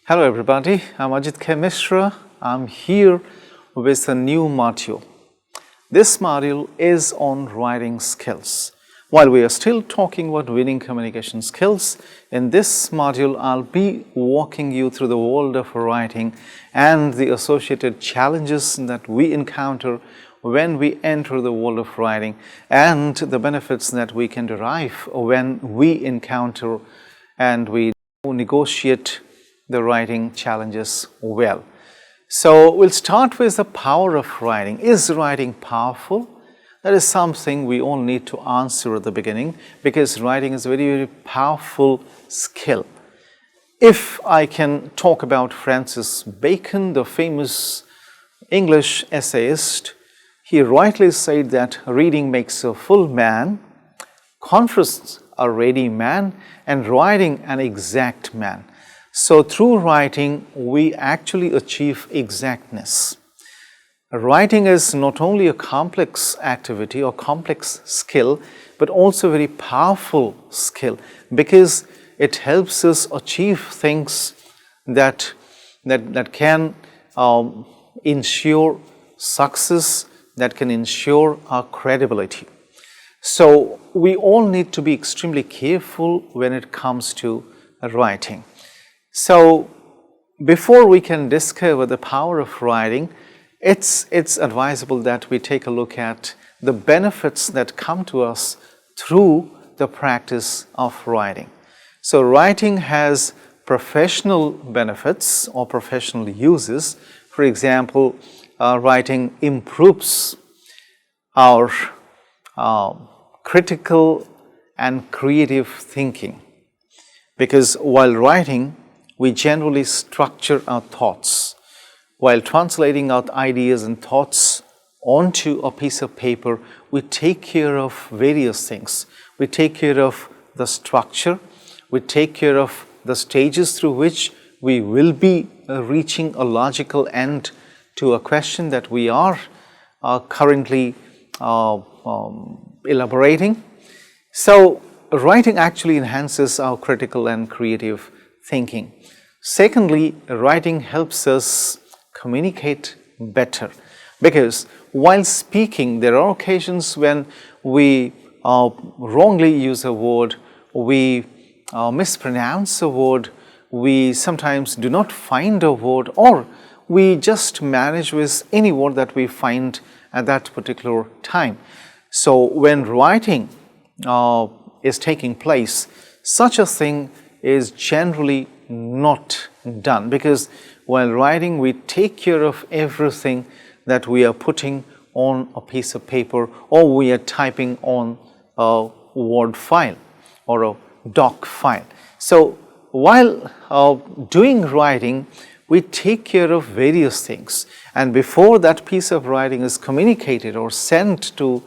Hello everybody, I'm Ajit K. Mishra. I'm here with a new module. This module is on writing skills. While we are still talking about winning communication skills, in this module I'll be walking you through the world of writing and the associated challenges that we encounter when we enter the world of writing and the benefits that we can derive when we encounter and we negotiate the writing challenges well. So we'll start with the power of writing. Is writing powerful? That is something we all need to answer at the beginning because writing is a very, very powerful skill. If I can talk about Francis Bacon, the famous English essayist, he rightly said that reading makes a full man, conference a ready man, and writing an exact man. So through writing, we actually achieve exactness. Writing is not only a complex activity or complex skill, but also a very powerful skill because it helps us achieve things that can ensure success, that can ensure our credibility. So we all need to be extremely careful when it comes to writing. So before we can discover the power of writing, it's advisable that we take a look at the benefits that come to us through the practice of writing. So writing has professional benefits or professional uses. For example, writing improves our critical and creative thinking because while writing, we generally structure our thoughts. While translating our ideas and thoughts onto a piece of paper, we take care of various things. We take care of the structure, we take care of the stages through which we will be reaching a logical end to a question that we are currently elaborating. So writing actually enhances our critical and creative thinking. Secondly, writing helps us communicate better because while speaking, there are occasions when we wrongly use a word, we mispronounce a word, we sometimes do not find a word, or we just manage with any word that we find at that particular time. So when writing is taking place, such a thing is generally not done because while writing we take care of everything that we are putting on a piece of paper or we are typing on a Word file or a doc file. So while doing writing, we take care of various things, and before that piece of writing is communicated or sent to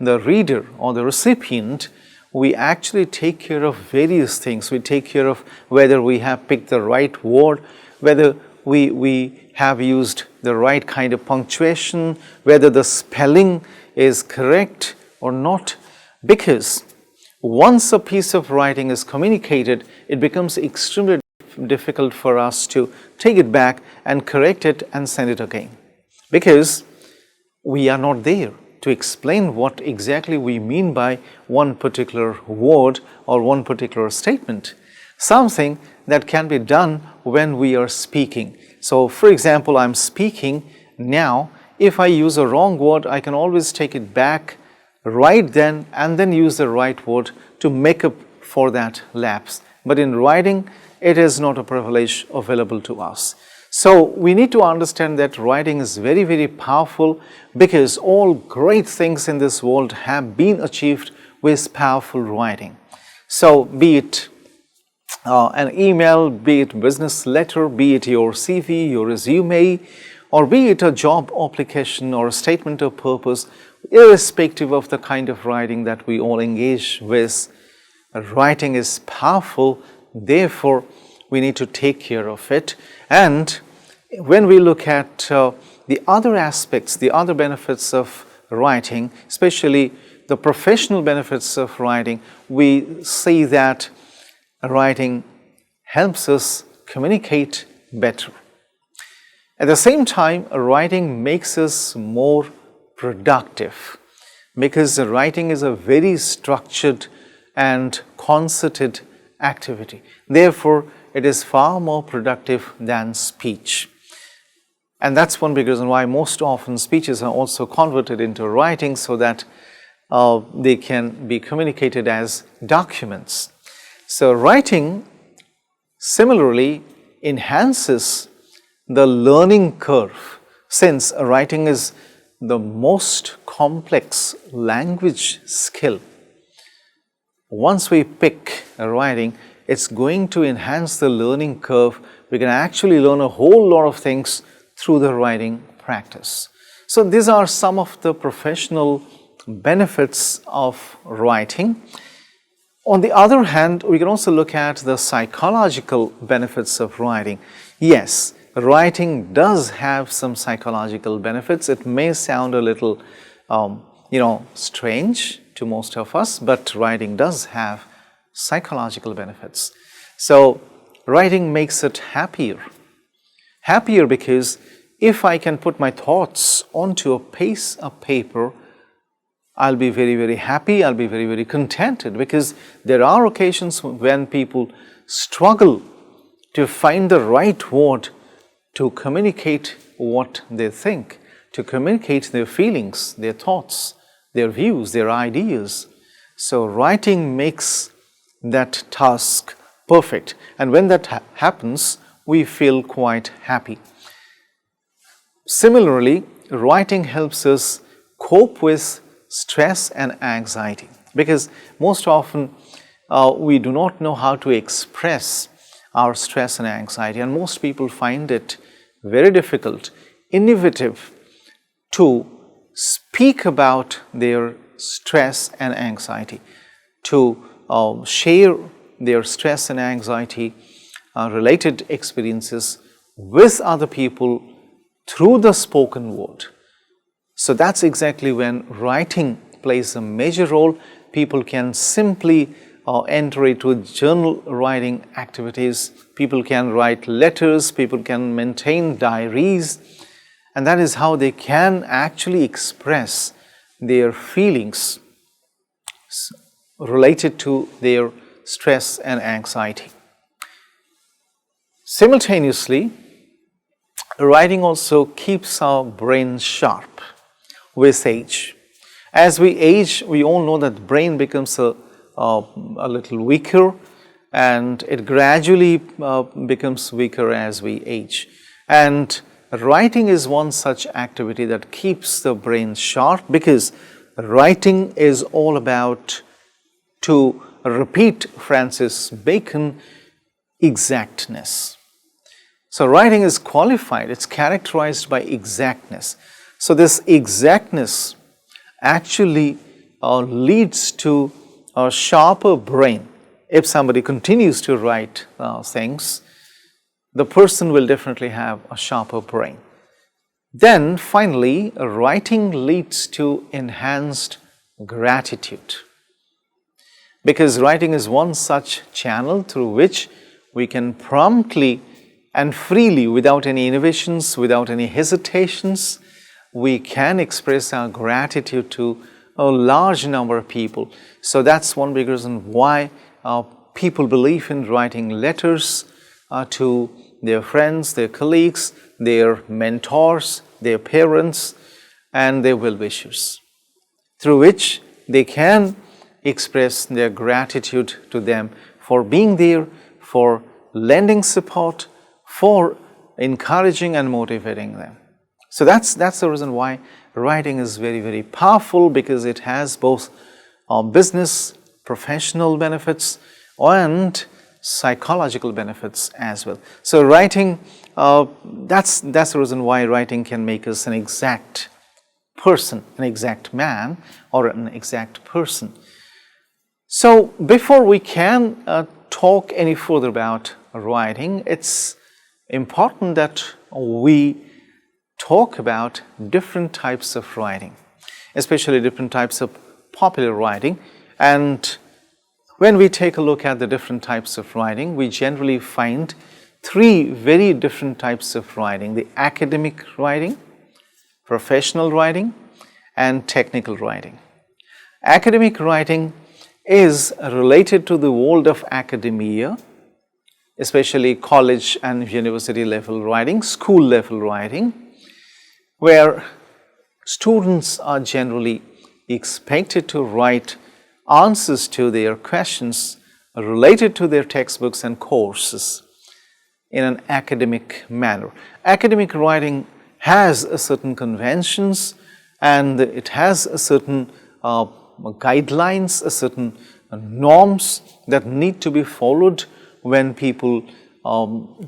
the reader or the recipient, we actually take care of various things. We take care of whether we have picked the right word, whether we have used the right kind of punctuation, whether the spelling is correct or not. Because once a piece of writing is communicated, it becomes extremely difficult for us to take it back and correct it and send it again. Because we are not there to explain what exactly we mean by one particular word or one particular statement, something that can be done when we are speaking. So for example, I'm speaking now. If I use a wrong word, I can always take it back right then and then use the right word to make up for that lapse. But in writing, it is not a privilege available to us. So we need to understand that writing is very, very powerful because all great things in this world have been achieved with powerful writing. So be it an email, be it business letter, be it your CV, your resume, or be it a job application or a statement of purpose, irrespective of the kind of writing that we all engage with, writing is powerful. Therefore, we need to take care of it. And when we look at the other aspects, the other benefits of writing, especially the professional benefits of writing, we see that writing helps us communicate better. At the same time, writing makes us more productive because writing is a very structured and concerted activity. Therefore, it is far more productive than speech. And that's one big reason why most often speeches are also converted into writing so that they can be communicated as documents. So writing similarly enhances the learning curve, since writing is the most complex language skill. Once we pick writing, it's going to enhance the learning curve. We can actually learn a whole lot of things through the writing practice. So these are some of the professional benefits of writing. On the other hand, we can also look at the psychological benefits of writing. Yes, writing does have some psychological benefits. It may sound a little, strange to most of us, but writing does have psychological benefits. So, writing makes it happier. Happier because if I can put my thoughts onto a piece of paper, I'll be very, very happy, I'll be very, very contented, because there are occasions when people struggle to find the right word to communicate what they think, to communicate their feelings, their thoughts, their views, their ideas. So writing makes that task perfect. And when that happens, we feel quite happy. Similarly, writing helps us cope with stress and anxiety, because most often we do not know how to express our stress and anxiety, and most people find it very difficult, innovative to speak about their stress and anxiety, to share their stress and anxiety related experiences with other people through the spoken word. So that's exactly when writing plays a major role. People can simply enter into journal writing activities. People can write letters, people can maintain diaries, and that is how they can actually express their feelings related to their stress and anxiety. Simultaneously, writing also keeps our brain sharp with age. As we age, we all know that the brain becomes a little weaker, and it gradually becomes weaker as we age. And writing is one such activity that keeps the brain sharp, because writing is all about, to repeat Francis Bacon, exactness. So writing is qualified, it's characterized by exactness. So this exactness actually leads to a sharper brain. If somebody continues to write things, the person will definitely have a sharper brain. Then finally, writing leads to enhanced gratitude, because writing is one such channel through which we can promptly and freely, without any innovations, without any hesitations, we can express our gratitude to a large number of people. So that's one big reason why people believe in writing letters to their friends, their colleagues, their mentors, their parents, and their well-wishers, through which they can express their gratitude to them for being there, for lending support, for encouraging and motivating them. So that's the reason why writing is very, very powerful, because it has both business, professional benefits and psychological benefits as well. So writing, that's the reason why writing can make us an exact person, an exact man, or an exact person. So before we can talk any further about writing, it's important that we talk about different types of writing, especially different types of popular writing. And when we take a look at the different types of writing, we generally find three very different types of writing: the academic writing, professional writing, and technical writing. Academic writing is related to the world of academia, especially college and university level writing, school level writing, where students are generally expected to write answers to their questions related to their textbooks and courses in an academic manner. Academic writing has a certain conventions, and it has a certain guidelines, a certain norms that need to be followed when people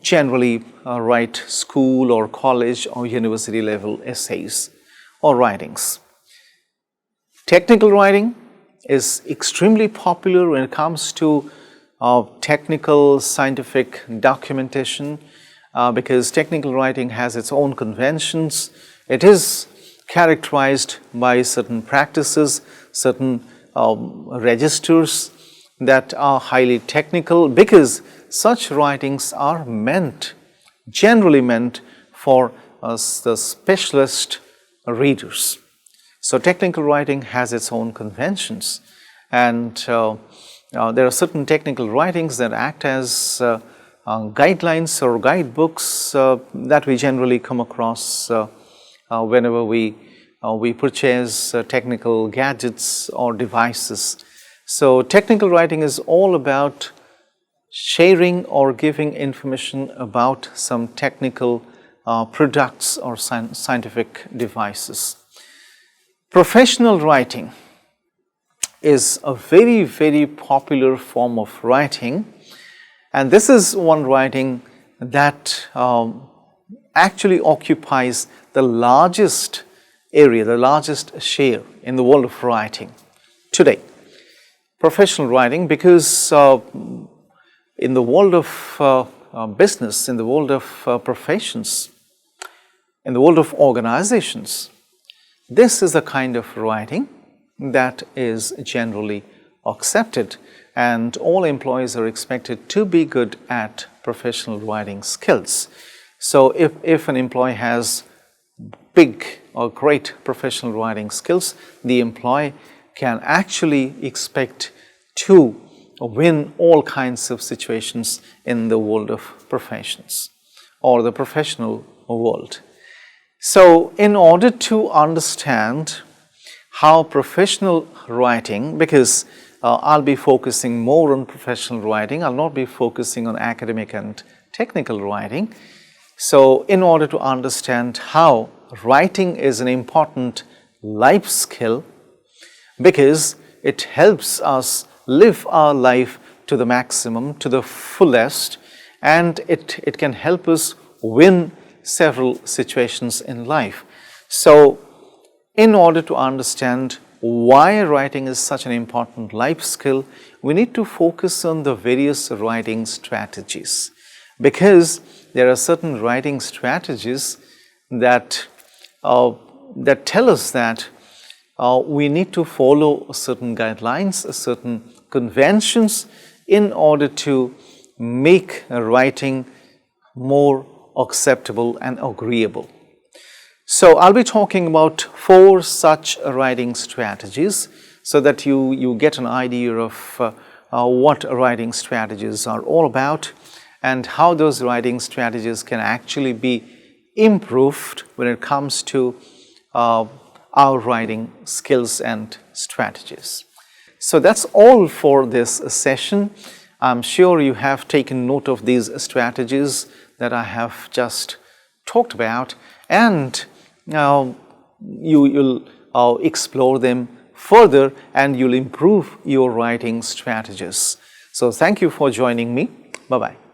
generally write school or college or university level essays or writings. Technical writing is extremely popular when it comes to technical scientific documentation, because technical writing has its own conventions. It is characterized by certain practices, certain registers that are highly technical, because such writings are generally meant for the specialist readers. So technical writing has its own conventions, and there are certain technical writings that act as guidelines or guidebooks that we generally come across whenever we purchase technical gadgets or devices. So technical writing is all about sharing or giving information about some technical products or scientific devices. Professional writing is a very, very popular form of writing, and this is one writing that actually occupies the largest area, the largest share in the world of writing today. Professional writing, because in the world of business, in the world of professions, in the world of organizations, this is the kind of writing that is generally accepted, and all employees are expected to be good at professional writing skills. So if an employee has big or great professional writing skills, the employee can actually expect to win all kinds of situations in the world of professions or the professional world. So in order to understand how professional writing, because I'll be focusing more on professional writing, I'll not be focusing on academic and technical writing. So in order to understand how writing is an important life skill, because it helps us live our life to the maximum, to the fullest, and it can help us win several situations in life. So in order to understand why writing is such an important life skill, we need to focus on the various writing strategies, because there are certain writing strategies that tell us that we need to follow certain guidelines, certain conventions in order to make writing more acceptable and agreeable. So I'll be talking about 4 such writing strategies so that you get an idea of what writing strategies are all about and how those writing strategies can actually be improved when it comes to our writing skills and strategies. So that's all for this session. I'm sure you have taken note of these strategies that I have just talked about, and now you'll explore them further and you'll improve your writing strategies. So thank you for joining me. Bye-bye.